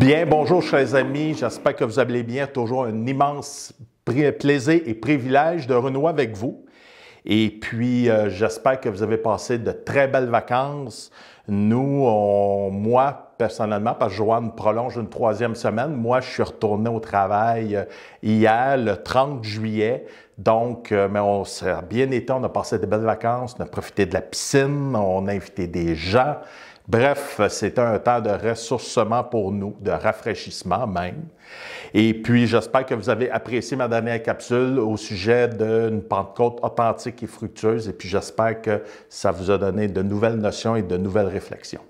Bien, bonjour chers amis, j'espère que vous allez bien. Toujours un immense plaisir et privilège de renouer avec vous. Et puis, j'espère que vous avez passé de très belles vacances. Moi, personnellement, parce que Joanne prolonge une 3e semaine, moi, je suis retourné au travail hier, le 30 juillet. Donc, mais on s'est bien été, on a passé de belles vacances, on a profité de la piscine, on a invité des gens. Bref, c'était un temps de ressourcement pour nous, de rafraîchissement même. Et puis, j'espère que vous avez apprécié ma dernière capsule au sujet d'une Pentecôte authentique et fructueuse. Et puis, j'espère que ça vous a donné de nouvelles notions et de nouvelles réflexions.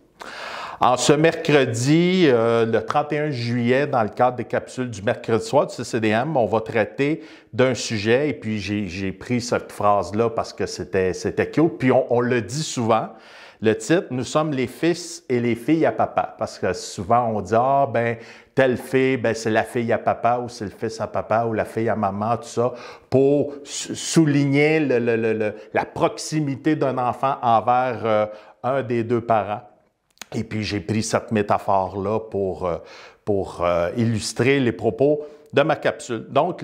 En ce mercredi, le 31 juillet, dans le cadre des capsules du mercredi soir du CCDM, on va traiter d'un sujet, et puis j'ai pris cette phrase-là parce que c'était cute, puis on le dit souvent. Le titre, « Nous sommes les fils et les filles à papa », parce que souvent on dit « Ah, ben telle fille, ben c'est la fille à papa ou c'est le fils à papa ou la fille à maman », tout ça, pour souligner la proximité d'un enfant envers un des deux parents. Et puis j'ai pris cette métaphore-là pour illustrer les propos de ma capsule. Donc,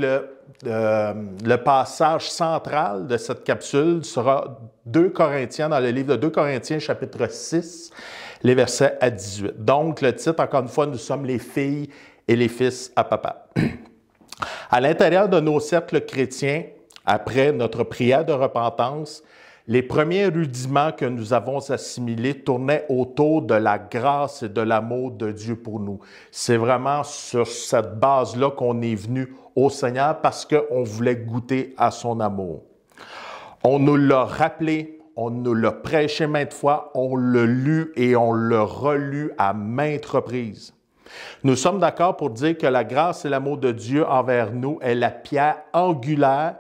le passage central de cette capsule sera 2 Corinthiens, dans le livre de 2 Corinthiens, chapitre 6, les versets à 18. Donc, le titre, encore une fois, « Nous sommes les filles et les fils à papa ». À l'intérieur de nos cercles chrétiens, après notre prière de repentance, les premiers rudiments que nous avons assimilés tournaient autour de la grâce et de l'amour de Dieu pour nous. C'est vraiment sur cette base-là qu'on est venu au Seigneur parce qu'on voulait goûter à son amour. On nous l'a rappelé, on nous l'a prêché maintes fois, on l'a lu et on l'a relu à maintes reprises. Nous sommes d'accord pour dire que la grâce et l'amour de Dieu envers nous est la pierre angulaire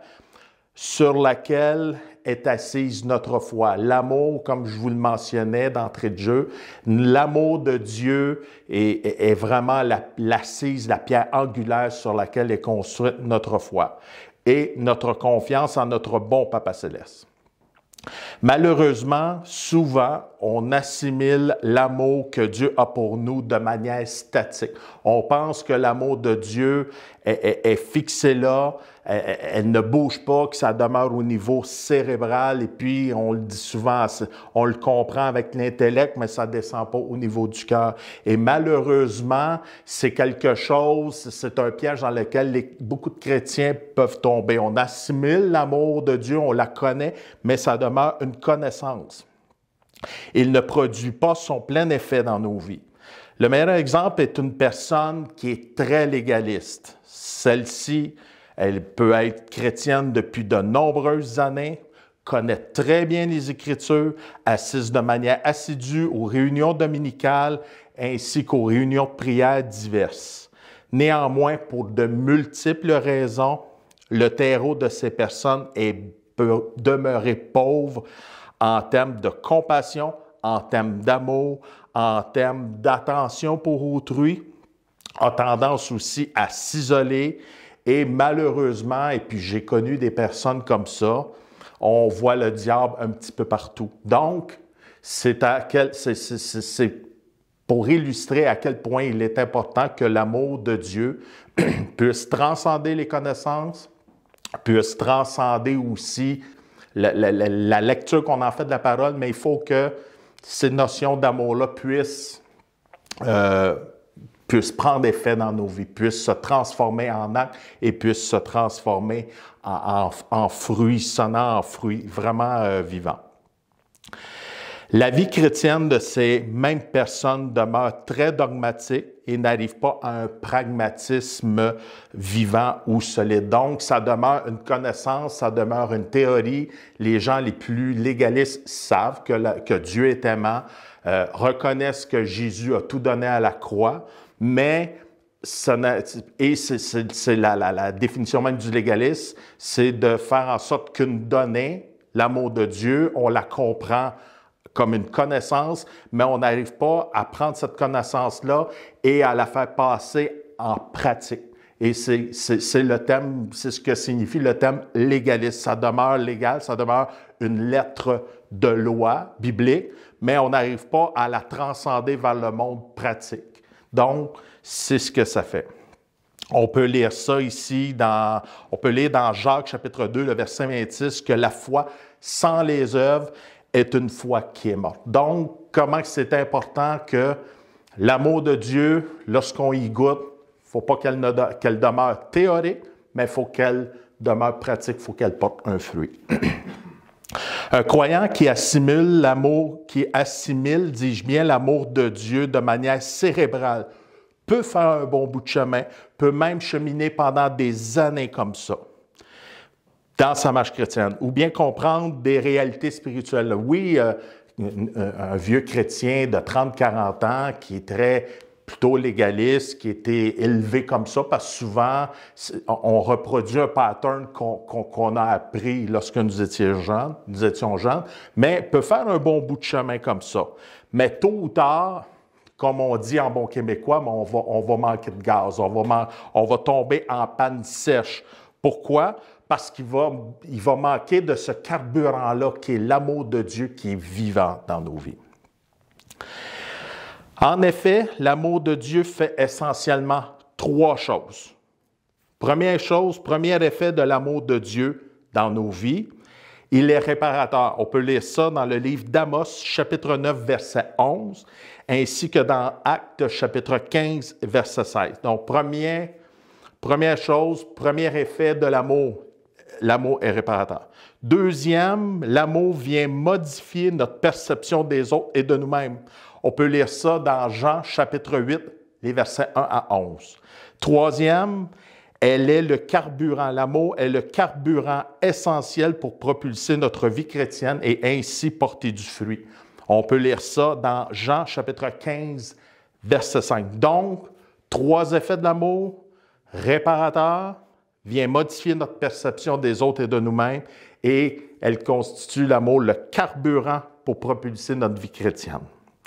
sur laquelle est assise notre foi. L'amour, comme je vous le mentionnais d'entrée de jeu, l'amour de Dieu est vraiment l'assise, la pierre angulaire sur laquelle est construite notre foi et notre confiance en notre bon Papa Céleste. Malheureusement, souvent, on assimile l'amour que Dieu a pour nous de manière statique. On pense que l'amour de Dieu est fixé là, elle ne bouge pas, que ça demeure au niveau cérébral, et puis on le dit souvent, on le comprend avec l'intellect, mais ça ne descend pas au niveau du cœur. Et malheureusement, c'est quelque chose, c'est un piège dans lequel beaucoup de chrétiens peuvent tomber. On assimile l'amour de Dieu, on la connaît, mais ça demeure une connaissance. Il ne produit pas son plein effet dans nos vies. Le meilleur exemple est une personne qui est très légaliste. Celle-ci, elle peut être chrétienne depuis de nombreuses années, connaît très bien les Écritures, assiste de manière assidue aux réunions dominicales ainsi qu'aux réunions de prière diverses. Néanmoins, pour de multiples raisons, le terreau de ces personnes peut demeurer pauvre en termes de compassion, en termes d'amour, en termes d'attention pour autrui, a tendance aussi à s'isoler et malheureusement, et puis j'ai connu des personnes comme ça, on voit le diable un petit peu partout. Donc, c'est pour illustrer à quel point il est important que l'amour de Dieu puisse transcender les connaissances, puisse transcender aussi la lecture qu'on en fait de la parole, mais il faut que ces notions d'amour-là puissent prendre effet dans nos vies, puissent se transformer en actes et puissent se transformer en fruits sonnants, en fruits vraiment vivants. La vie chrétienne de ces mêmes personnes demeure très dogmatique et n'arrive pas à un pragmatisme vivant ou solide. Donc, ça demeure une connaissance, ça demeure une théorie. Les gens les plus légalistes savent que Dieu est aimant, reconnaissent que Jésus a tout donné à la croix, mais la définition même du légalisme, c'est de faire en sorte qu'une donnée, l'amour de Dieu, on la comprend comme une connaissance, mais on n'arrive pas à prendre cette connaissance-là et à la faire passer en pratique. Et c'est le thème, c'est ce que signifie le thème légaliste. Ça demeure légal, ça demeure une lettre de loi biblique, mais on n'arrive pas à la transcender vers le monde pratique. Donc, c'est ce que ça fait. On peut lire ça ici, on peut lire dans Jacques chapitre 2, le verset 26, que la foi sans les œuvres est une foi qui est morte. Donc, comment c'est important que l'amour de Dieu, lorsqu'on y goûte, il ne faut pas qu'elle demeure théorique, mais il faut qu'elle demeure pratique, il faut qu'elle porte un fruit. Un croyant qui assimile dis-je bien, l'amour de Dieu de manière cérébrale, peut faire un bon bout de chemin, peut même cheminer pendant des années comme ça dans sa marche chrétienne, ou bien comprendre des réalités spirituelles. Oui, un vieux chrétien de 30-40 ans qui est plutôt légaliste, qui a été élevé comme ça, parce que souvent, on reproduit un pattern qu'on a appris lorsque nous étions jeunes, mais peut faire un bon bout de chemin comme ça. Mais tôt ou tard, comme on dit en bon québécois, on va manquer de gaz, on va tomber en panne sèche. Pourquoi? Parce qu'il va manquer de ce carburant-là qui est l'amour de Dieu qui est vivant dans nos vies. En effet, l'amour de Dieu fait essentiellement 3 choses. Première chose, premier effet de l'amour de Dieu dans nos vies, il est réparateur. On peut lire ça dans le livre d'Amos, chapitre 9, verset 11, ainsi que dans Actes, chapitre 15, verset 16. Donc, première chose, premier effet de l'amour est réparateur. Deuxième, l'amour vient modifier notre perception des autres et de nous-mêmes. On peut lire ça dans Jean, chapitre 8, les versets 1 à 11. Troisième, l'amour est le carburant essentiel pour propulser notre vie chrétienne et ainsi porter du fruit. On peut lire ça dans Jean, chapitre 15, verset 5. Donc, 3 effets de l'amour, réparateur, vient modifier notre perception des autres et de nous-mêmes, et elle constitue l'amour, le carburant pour propulser notre vie chrétienne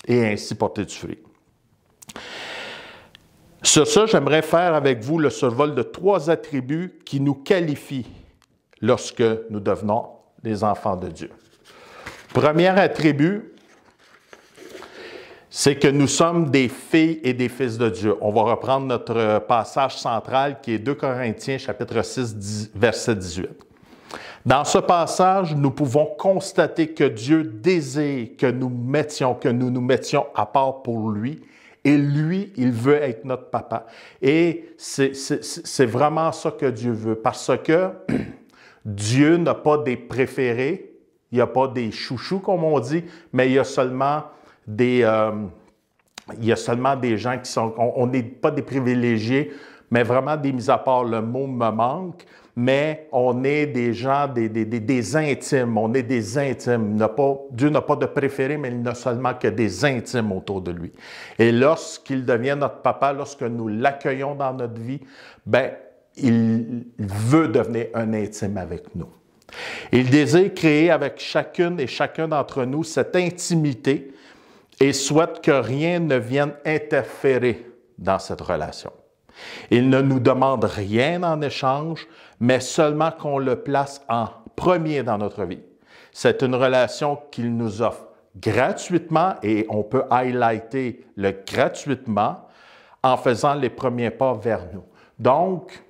et ainsi porter du fruit. Sur ça, j'aimerais faire avec vous le survol de 3 attributs qui nous qualifient lorsque nous devenons les enfants de Dieu. Premier attribut, c'est que nous sommes des filles et des fils de Dieu. On va reprendre notre passage central qui est 2 Corinthiens, chapitre 6, verset 18. Dans ce passage, nous pouvons constater que Dieu désire que nous nous mettions à part pour lui. Et lui, il veut être notre papa. Et c'est vraiment ça que Dieu veut. Parce que Dieu n'a pas des préférés, il n'y a pas des chouchous, comme on dit, mais il y a seulement des gens qui sont... On n'est pas des privilégiés, mais vraiment des mis à part. Le mot me manque, mais on est des gens, des intimes. On est des intimes. Dieu n'a pas de préférés, mais il n'a seulement que des intimes autour de lui. Et lorsqu'il devient notre papa, lorsque nous l'accueillons dans notre vie, il veut devenir un intime avec nous. Il désire créer avec chacune et chacun d'entre nous cette intimité et souhaite que rien ne vienne interférer dans cette relation. Il ne nous demande rien en échange, mais seulement qu'on le place en premier dans notre vie. C'est une relation qu'il nous offre gratuitement, et on peut highlighter le gratuitement en faisant les premiers pas vers nous. Donc,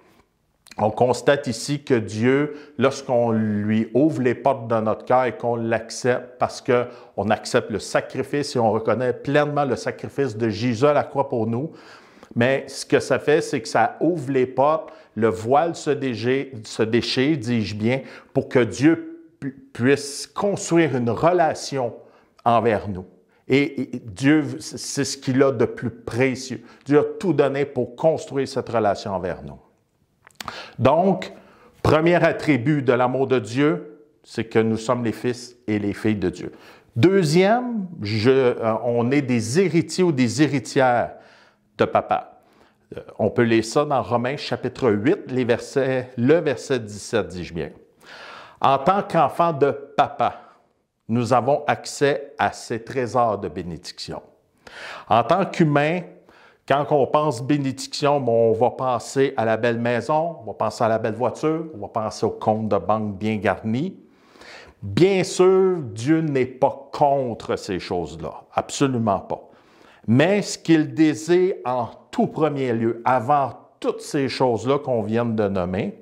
on constate ici que Dieu, lorsqu'on lui ouvre les portes de notre cœur et qu'on l'accepte, parce qu'on accepte le sacrifice et on reconnaît pleinement le sacrifice de Jésus à la croix pour nous, mais ce que ça fait, c'est que ça ouvre les portes, le voile se déchire, dis-je bien, pour que Dieu puisse construire une relation envers nous. Et Dieu, c'est ce qu'il a de plus précieux. Dieu a tout donné pour construire cette relation envers nous. Donc, premier attribut de l'amour de Dieu, c'est que nous sommes les fils et les filles de Dieu. Deuxième, on est des héritiers ou des héritières de papa. On peut lire ça dans Romains chapitre 8, le verset 17, dis-je bien. En tant qu'enfants de papa, nous avons accès à ces trésors de bénédiction. En tant qu'humains, quand on pense bénédiction, on va penser à la belle maison, on va penser à la belle voiture, on va penser au compte de banque bien garni. Bien sûr, Dieu n'est pas contre ces choses-là, absolument pas. Mais ce qu'il désire en tout premier lieu, avant toutes ces choses-là qu'on vient de nommer,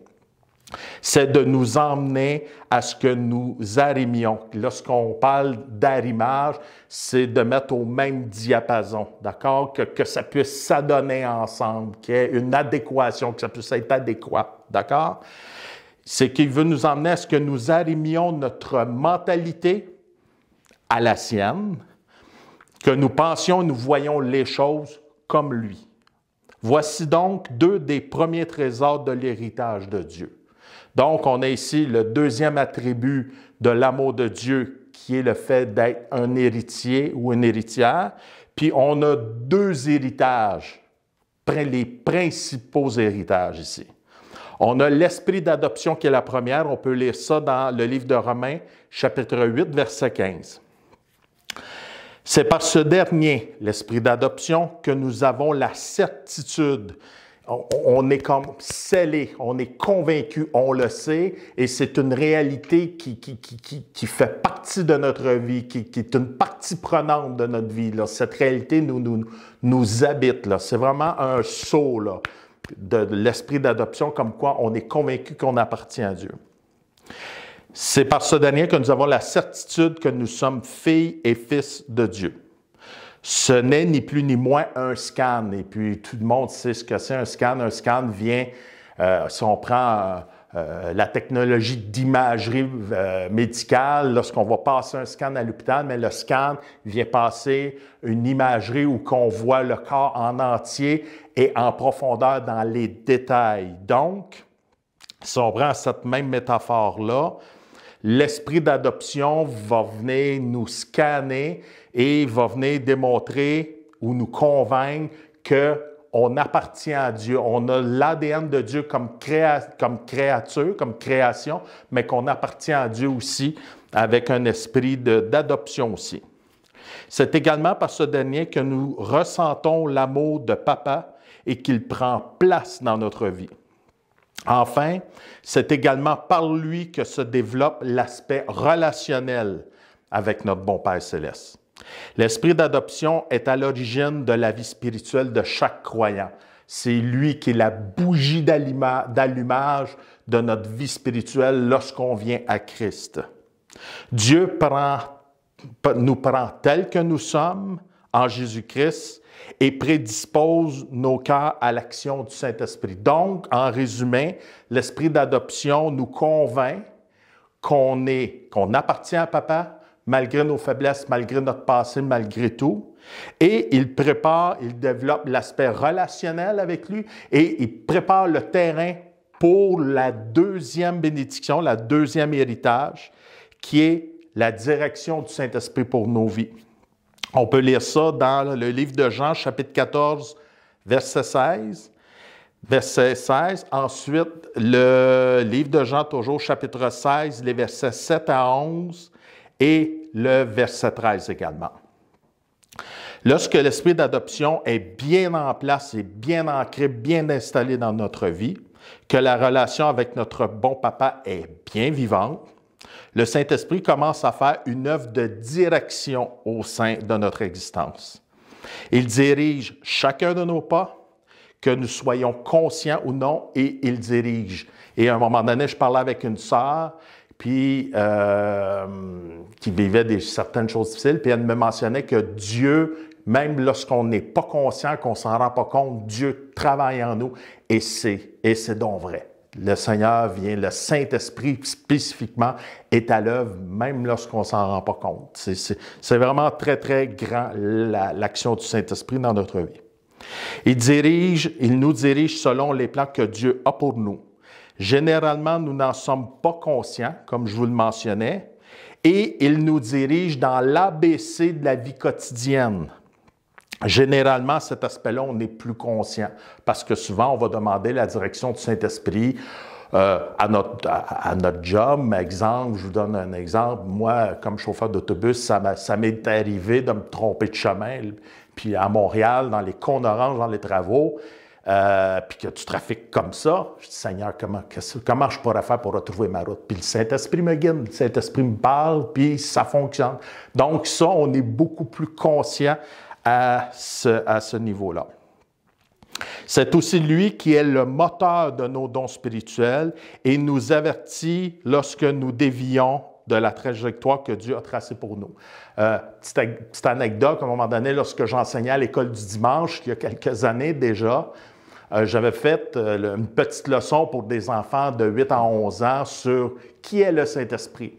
c'est de nous emmener à ce que nous arrimions. Lorsqu'on parle d'arrimage, c'est de mettre au même diapason, d'accord? Que ça puisse s'adonner ensemble, qu'il y ait une adéquation, que ça puisse être adéquat, d'accord? C'est qu'il veut nous emmener à ce que nous arrimions notre mentalité à la sienne, que nous pensions, nous voyons les choses comme lui. Voici donc deux des premiers trésors de l'héritage de Dieu. Donc, on a ici le deuxième attribut de l'amour de Dieu, qui est le fait d'être un héritier ou une héritière. Puis, on a deux héritages, les principaux héritages ici. On a l'esprit d'adoption qui est la première. On peut lire ça dans le livre de Romains, chapitre 8, verset 15. C'est par ce dernier, l'esprit d'adoption, que nous avons la certitude. On est comme scellé, on est convaincu, on le sait, et c'est une réalité qui fait partie de notre vie, qui est une partie prenante de notre vie. Là. Cette réalité nous habite. Là. C'est vraiment un sceau là, de l'esprit d'adoption, comme quoi on est convaincu qu'on appartient à Dieu. C'est par ce dernier que nous avons la certitude que nous sommes filles et fils de Dieu. Ce n'est ni plus ni moins un scan. Et puis, tout le monde sait ce que c'est un scan. Un scan vient, si on prend la technologie d'imagerie médicale, lorsqu'on va passer un scan à l'hôpital, mais le scan vient passer une imagerie où on voit le corps en entier et en profondeur dans les détails. Donc, si on prend cette même métaphore-là, l'esprit d'adoption va venir nous scanner et va venir démontrer ou nous convaincre qu'on appartient à Dieu. On a l'ADN de Dieu comme créature, comme création, mais qu'on appartient à Dieu aussi avec un esprit d'adoption aussi. C'est également par ce dernier que nous ressentons l'amour de Papa et qu'il prend place dans notre vie. Enfin, c'est également par lui que se développe l'aspect relationnel avec notre bon Père céleste. L'esprit d'adoption est à l'origine de la vie spirituelle de chaque croyant. C'est lui qui est la bougie d'allumage de notre vie spirituelle lorsqu'on vient à Christ. Dieu nous prend tels que nous sommes en Jésus-Christ et prédispose nos cœurs à l'action du Saint-Esprit. Donc, en résumé, l'esprit d'adoption nous convainc qu'on appartient à Papa, malgré nos faiblesses, malgré notre passé, malgré tout. Et il développe l'aspect relationnel avec lui et il prépare le terrain pour la deuxième bénédiction, la deuxième héritage, qui est la direction du Saint-Esprit pour nos vies. On peut lire ça dans le livre de Jean, chapitre 14, verset 16. Verset 16. Ensuite, le livre de Jean, toujours, chapitre 16, les versets 7 à 11 et le verset 13 également. Lorsque l'esprit d'adoption est bien en place et bien ancré, bien installé dans notre vie, que la relation avec notre bon Papa est bien vivante, le Saint-Esprit commence à faire une œuvre de direction au sein de notre existence. Il dirige chacun de nos pas, que nous soyons conscients ou non, et il dirige. Et à un moment donné, je parlais avec une sœur, puis qui vivait certaines choses difficiles, puis elle me mentionnait que Dieu, même lorsqu'on n'est pas conscient, qu'on ne s'en rend pas compte, Dieu travaille en nous, et c'est donc vrai. Le Seigneur vient, le Saint-Esprit spécifiquement est à l'œuvre, même lorsqu'on ne s'en rend pas compte. C'est vraiment très, très grand l'action du Saint-Esprit dans notre vie. Il nous dirige selon les plans que Dieu a pour nous. Généralement, nous n'en sommes pas conscients, comme je vous le mentionnais, et il nous dirige dans l'ABC de la vie quotidienne. Généralement, cet aspect-là, on n'est plus conscient parce que souvent, on va demander la direction du Saint-Esprit à notre job. Exemple, je vous donne un exemple. Moi, comme chauffeur d'autobus, ça m'est arrivé de me tromper de chemin. Puis à Montréal, dans les cônes oranges, dans les travaux, puis que tu trafiques comme ça, je dis, Seigneur, comment je pourrais faire pour retrouver ma route? Puis le Saint-Esprit me guide, le Saint-Esprit me parle, puis ça fonctionne. Donc ça, on est beaucoup plus conscient à ce niveau-là. C'est aussi lui qui est le moteur de nos dons spirituels et nous avertit lorsque nous dévions de la trajectoire que Dieu a tracée pour nous. Petite anecdote, à un moment donné, lorsque j'enseignais à l'école du dimanche, il y a quelques années déjà, j'avais fait une petite leçon pour des enfants de 8 à 11 ans sur qui est le Saint-Esprit.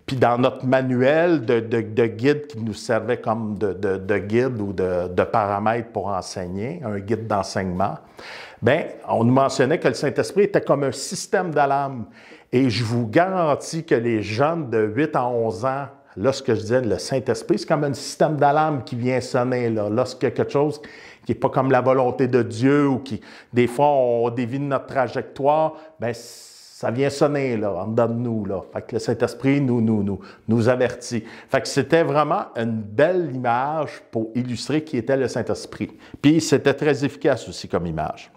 Puis dans notre manuel de guide qui nous servait comme de guide ou de paramètre pour enseigner, un guide d'enseignement, bien, on nous mentionnait que le Saint-Esprit était comme un système d'alarme. Et je vous garantis que les jeunes de 8 à 11 ans, lorsque je disais le Saint-Esprit, c'est comme un système d'alarme qui vient sonner. Là, lorsque quelque chose qui n'est pas comme la volonté de Dieu ou qui, des fois, on dévie notre trajectoire, bien, ça vient sonner là, en dedans de nous. Là. Fait que le Saint-Esprit nous avertit. Fait que c'était vraiment une belle image pour illustrer qui était le Saint-Esprit. Puis c'était très efficace aussi comme image.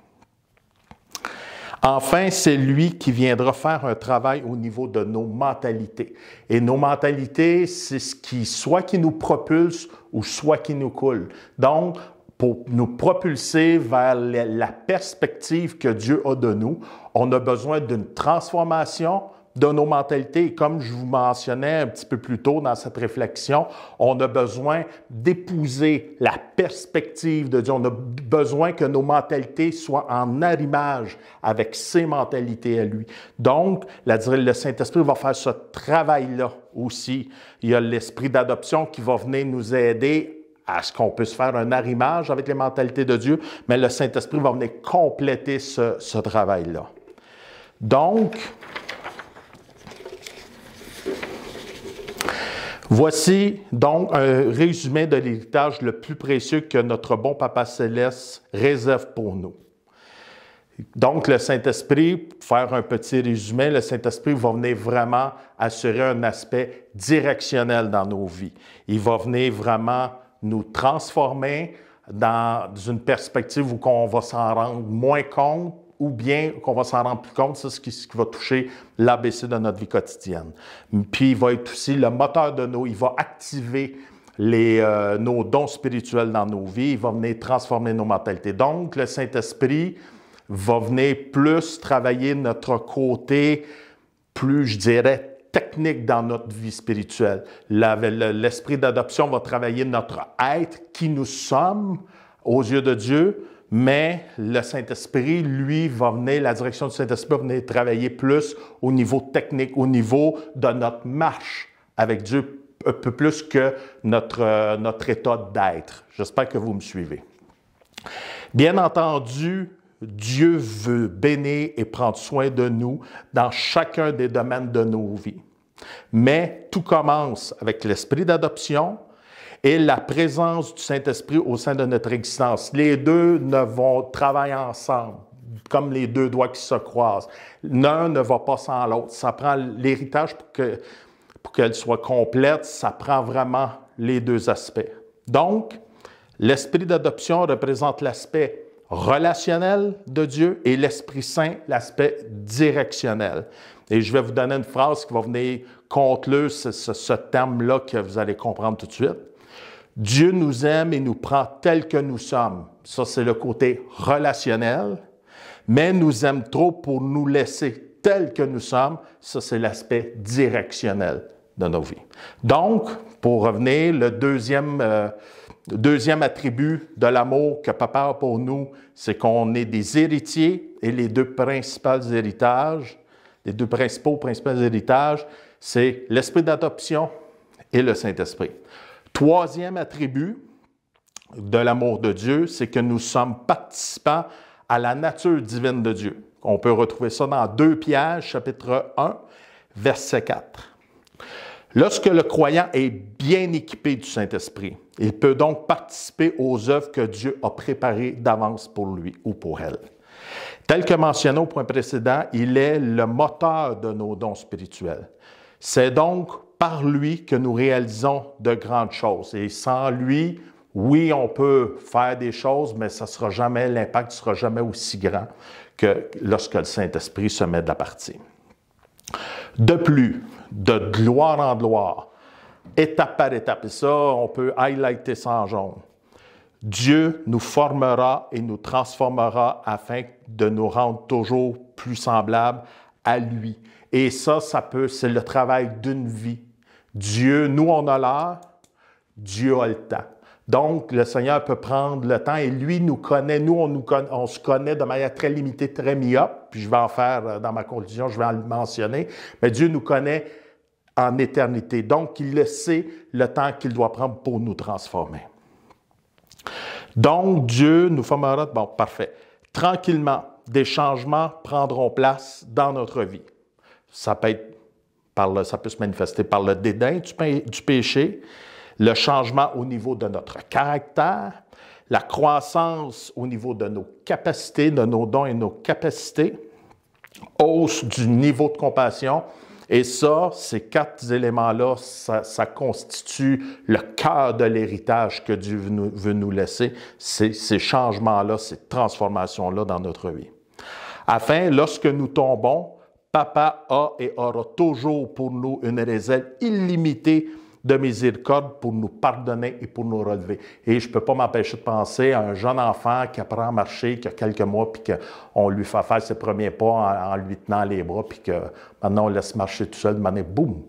Enfin, c'est lui qui viendra faire un travail au niveau de nos mentalités. Et nos mentalités, c'est ce qui, soit qui nous propulse ou soit qui nous coule. Donc, pour nous propulser vers la perspective que Dieu a de nous, on a besoin d'une transformation de nos mentalités. Et comme je vous mentionnais un petit peu plus tôt dans cette réflexion, on a besoin d'épouser la perspective de Dieu. On a besoin que nos mentalités soient en arrimage avec ses mentalités à lui. Donc, le Saint-Esprit va faire ce travail-là aussi. Il y a l'esprit d'adoption qui va venir nous aider à ce qu'on puisse faire un arrimage avec les mentalités de Dieu, mais le Saint-Esprit va venir compléter ce travail-là. Donc, voici donc un résumé de l'héritage le plus précieux que notre bon Papa Céleste réserve pour nous. Donc, le Saint-Esprit, pour faire un petit résumé, le Saint-Esprit va venir vraiment assurer un aspect directionnel dans nos vies. Il va venir vraiment nous transformer dans une perspective où on va s'en rendre moins compte ou bien qu'on va s'en rendre plus compte. C'est ce qui va toucher l'ABC de notre vie quotidienne. Puis, il va être aussi le moteur de il va activer nos dons spirituels dans nos vies. Il va venir transformer nos mentalités. Donc, le Saint-Esprit va venir plus travailler notre côté, plus, je dirais, technique dans notre vie spirituelle. L'esprit d'adoption va travailler notre être, qui nous sommes aux yeux de Dieu, mais le Saint-Esprit, lui, va venir, la direction du Saint-Esprit va venir travailler plus au niveau technique, au niveau de notre marche avec Dieu, un peu plus que notre état d'être. J'espère que vous me suivez. Bien entendu, Dieu veut bénir et prendre soin de nous dans chacun des domaines de nos vies. Mais tout commence avec l'esprit d'adoption et la présence du Saint-Esprit au sein de notre existence. Les deux vont travailler ensemble, comme les deux doigts qui se croisent. L'un ne va pas sans l'autre. Ça prend l'héritage pour qu'elle soit complète, ça prend vraiment les deux aspects. Donc, l'esprit d'adoption représente l'aspect relationnel de Dieu et l'Esprit Saint, l'aspect directionnel. Et je vais vous donner une phrase qui va venir conclure ce terme-là que vous allez comprendre tout de suite. Dieu nous aime et nous prend tels que nous sommes. Ça, c'est le côté relationnel. Mais nous aime trop pour nous laisser tels que nous sommes. Ça, c'est l'aspect directionnel de nos vies. Donc, pour revenir, le deuxième attribut de l'amour que Papa a pour nous, c'est qu'on est des héritiers et les deux principaux héritages, c'est l'esprit d'adoption et le Saint-Esprit. Troisième attribut de l'amour de Dieu, c'est que nous sommes participants à la nature divine de Dieu. On peut retrouver ça dans 2 Pierre, chapitre 1, verset 4. Lorsque le croyant est bien équipé du Saint-Esprit, il peut donc participer aux œuvres que Dieu a préparées d'avance pour lui ou pour elle. Tel que mentionné au point précédent, il est le moteur de nos dons spirituels. C'est donc par lui que nous réalisons de grandes choses. Et sans lui, oui, on peut faire des choses, mais l'impact ne sera jamais aussi grand que lorsque le Saint-Esprit se met de la partie. De plus, de gloire en gloire, étape par étape, et ça, on peut highlighter ça en jaune. Dieu nous formera et nous transformera afin de nous rendre toujours plus semblables à lui. Et ça c'est le travail d'une vie. Dieu, nous, on a l'heure, Dieu a le temps. Donc, le Seigneur peut prendre le temps et lui nous connaît. Nous, on se connaît de manière très limitée, très myope. Puis je vais en faire dans ma conclusion, je vais en le mentionner. Mais Dieu nous connaît en éternité. Donc, il le sait le temps qu'il doit prendre pour nous transformer. Donc, Dieu nous formera, bon, parfait. Tranquillement, des changements prendront place dans notre vie. Ça peut se manifester par le dédain du péché, le changement au niveau de notre caractère, la croissance au niveau de nos capacités, de nos dons et nos capacités, hausse du niveau de compassion. Et ça, ces 4 éléments-là, ça constitue le cœur de l'héritage que Dieu veut nous laisser, ces changements-là, ces transformations-là dans notre vie. Afin, lorsque nous tombons, Papa a et aura toujours pour nous une réserve illimitée de miséricorde pour nous pardonner et pour nous relever. Et je ne peux pas m'empêcher de penser à un jeune enfant qui apprend à marcher, qui a quelques mois, puis qu'on lui fait faire ses premiers pas en lui tenant les bras, puis que maintenant on laisse marcher tout seul, de manière, boum,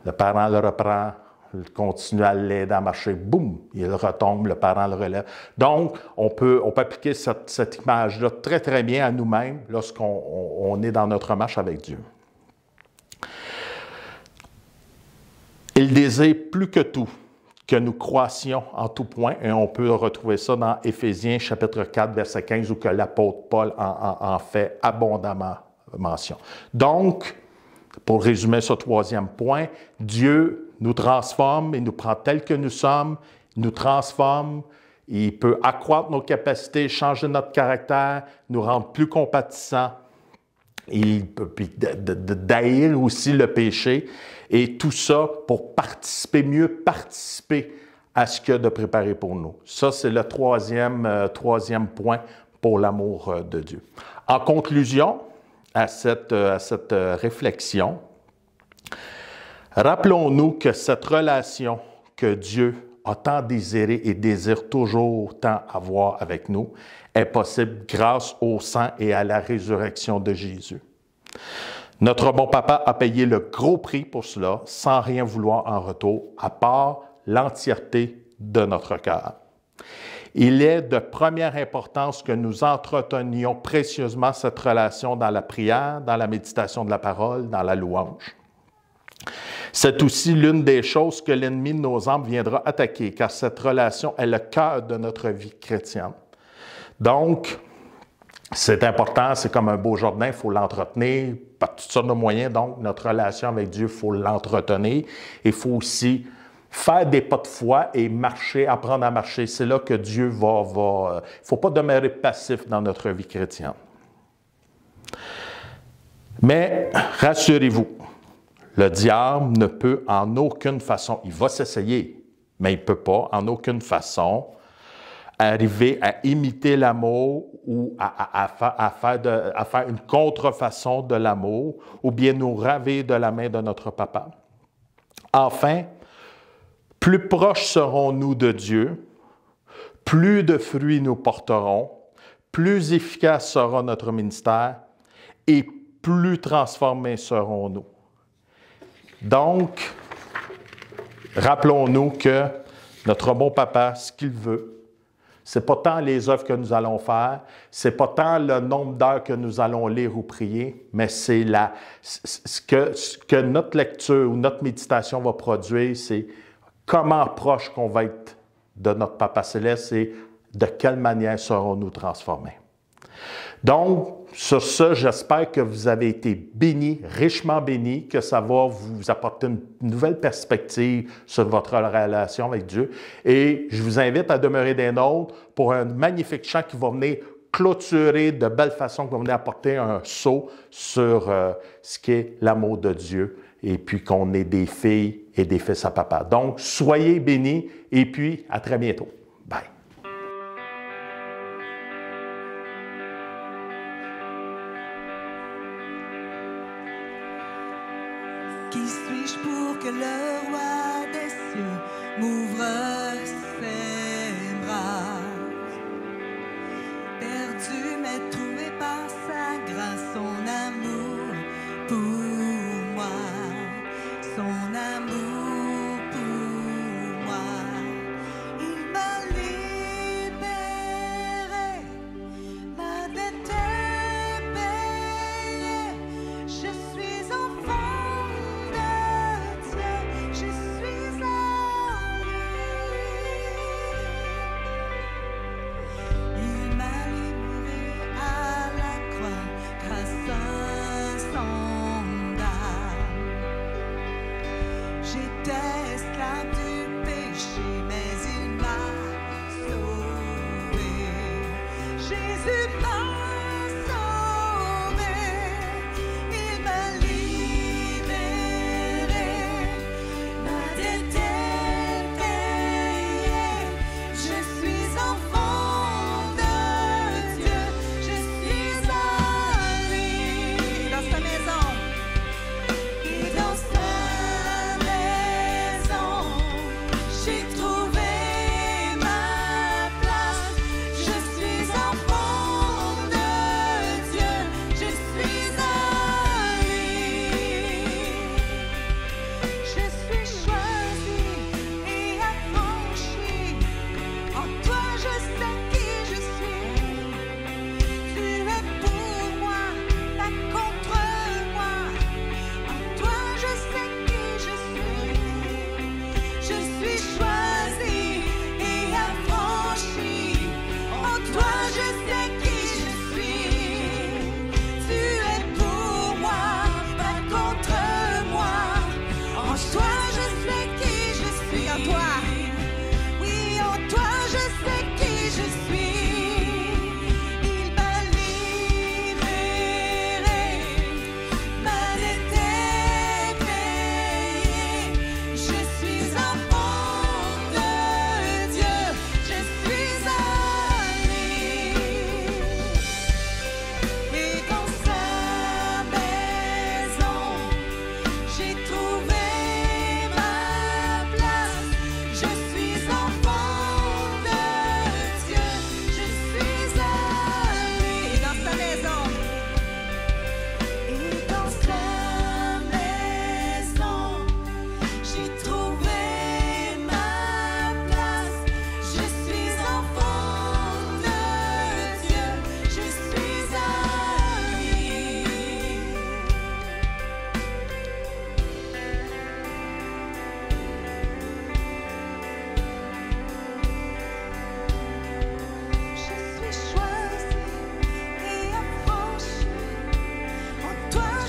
le parent le reprend, il continue à l'aider à marcher, boum, il retombe, le parent le relève. Donc, on peut appliquer cette image-là très, très bien à nous-mêmes lorsqu'on est dans notre marche avec Dieu. Il désire plus que tout que nous croissions en tout point, et on peut retrouver ça dans Éphésiens chapitre 4, verset 15, où que l'apôtre Paul en fait abondamment mention. Donc, pour résumer ce 3e point, Dieu nous transforme, il nous prend tel que nous sommes, il nous transforme, il peut accroître nos capacités, changer notre caractère, nous rendre plus compatissants, il peut d'haïr aussi le péché, et tout ça pour mieux participer à ce qu'il y a de préparé pour nous. Ça, c'est le troisième point pour l'amour de Dieu. En conclusion à cette réflexion, rappelons-nous que cette relation que Dieu a tant désirée et désire toujours tant avoir avec nous est possible grâce au sang et à la résurrection de Jésus. Notre bon Papa a payé le gros prix pour cela, sans rien vouloir en retour, à part l'entièreté de notre cœur. Il est de première importance que nous entretenions précieusement cette relation dans la prière, dans la méditation de la parole, dans la louange. C'est aussi l'une des choses que l'ennemi de nos âmes viendra attaquer, car cette relation est le cœur de notre vie chrétienne. Donc, c'est important, c'est comme un beau jardin, il faut l'entretenir par toutes sortes de moyens. Donc, notre relation avec Dieu, il faut l'entretenir. Il faut aussi faire des pas de foi et marcher, apprendre à marcher. C'est là que Dieu va. Il ne faut pas demeurer passif dans notre vie chrétienne. Mais rassurez-vous, le diable ne peut en aucune façon, il va s'essayer, mais il ne peut pas en aucune façon arriver à imiter l'amour ou à faire une contrefaçon de l'amour ou bien nous raver de la main de notre Papa. Enfin, plus proches serons-nous de Dieu, plus de fruits nous porterons, plus efficace sera notre ministère et plus transformés serons-nous. Donc, rappelons-nous que notre bon Papa, ce qu'il veut, ce n'est pas tant les œuvres que nous allons faire, ce n'est pas tant le nombre d'heures que nous allons lire ou prier, mais c'est ce que notre lecture ou notre méditation va produire, c'est comment proche qu'on va être de notre Papa Céleste et de quelle manière serons-nous transformés. Donc, sur ce, j'espère que vous avez été bénis, richement bénis, que ça va vous apporter une nouvelle perspective sur votre relation avec Dieu. Et je vous invite à demeurer des nôtres pour un magnifique chant qui va venir clôturer de belle façon, qui va venir apporter un saut sur ce qu'est l'amour de Dieu et puis qu'on est des filles et des fils à papa. Donc, soyez bénis et puis à très bientôt. Bye. Qui suis-je pour que le roi des cieux m'ouvre ses bras?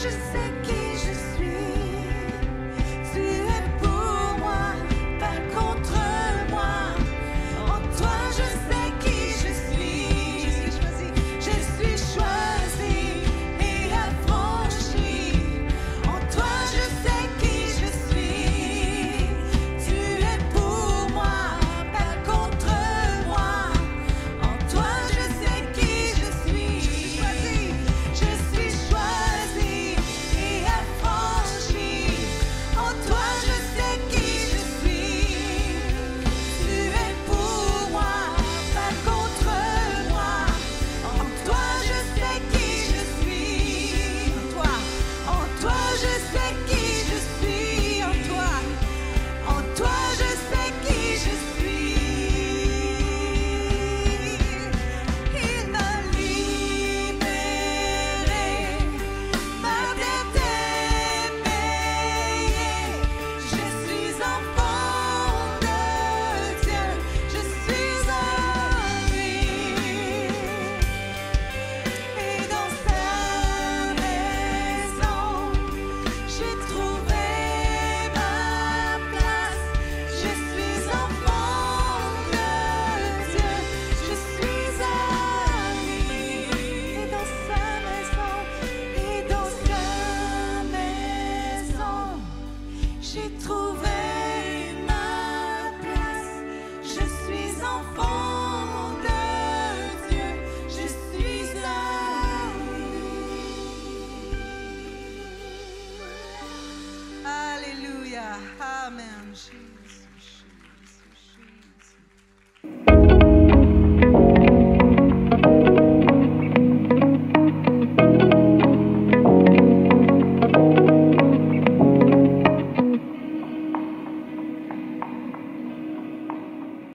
je sais qui je suis. Tu es pour moi, pas contre moi. En toi, je sais qui je suis. Je suis choisie et affranchie. En toi, je sais qui je suis. Tu es pour moi, pas contre moi. En toi, je sais qui je suis. Je suis choisie et affranchie. En toi, je sais qui je suis. Tu es pour moi, pas contre moi. En toi, je sais qui je suis. En toi, je sais qui je suis. En toi, je sais qui je suis. Il m'a libérée, ma dette est payée. Je suis enfant de Dieu, je suis en lui. Et dans sa maison, j'ai trouvé ma place. Je suis enfant de Dieu, je suis à lui. Et dans sa maison, j'ai trouvé ma place. Je suis enfant de Dieu, je suis à lui. Alléluia, amen.